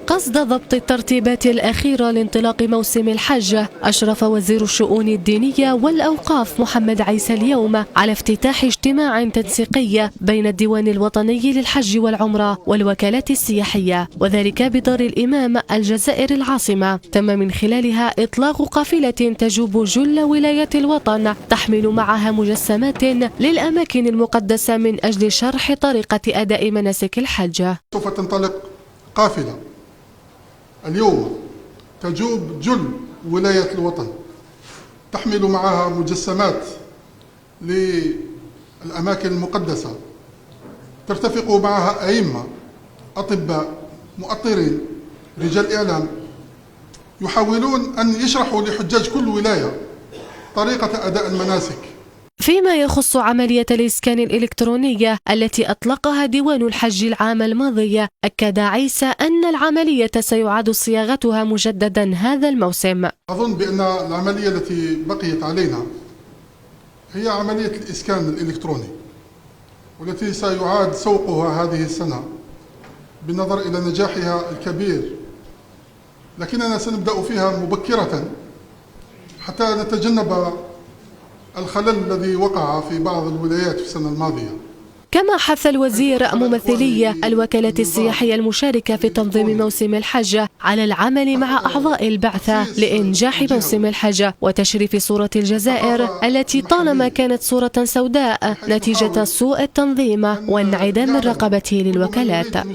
قصد ضبط الترتيبات الأخيرة لانطلاق موسم الحج، أشرف وزير الشؤون الدينية والأوقاف محمد عيسى اليوم على افتتاح اجتماع تنسيقي بين الديوان الوطني للحج والعمرة والوكالات السياحية، وذلك بدار الإمام الجزائر العاصمة. تم من خلالها إطلاق قافلة تجوب جل ولايات الوطن تحمل معها مجسمات للأماكن المقدسة من أجل شرح طريقة أداء مناسك الحج. سوف تنطلق قافلة اليوم تجوب جل ولايات الوطن تحمل معها مجسمات للأماكن المقدسة، ترتفق معها أئمة، أطباء، مؤطرين، رجال إعلام، يحاولون أن يشرحوا لحجاج كل ولاية طريقة أداء المناسك. فيما يخص عملية الإسكان الإلكترونية التي أطلقها ديوان الحج العام الماضي، أكد عيسى أن العملية سيعاد صياغتها مجددا هذا الموسم. أظن بأن العملية التي بقيت علينا هي عملية الإسكان الإلكتروني، والتي سيعاد سوقها هذه السنة بالنظر إلى نجاحها الكبير، لكننا سنبدأ فيها مبكرة حتى نتجنب الخلل الذي وقع في بعض الولايات في السنة الماضية. كما حث الوزير ممثلي الوكالات السياحية المشاركة في تنظيم موسم الحج على العمل مع أعضاء البعثة لإنجاح موسم الحج وتشريف صورة الجزائر التي طالما كانت صورة سوداء نتيجة سوء التنظيم وانعدام الرقابة للوكالات.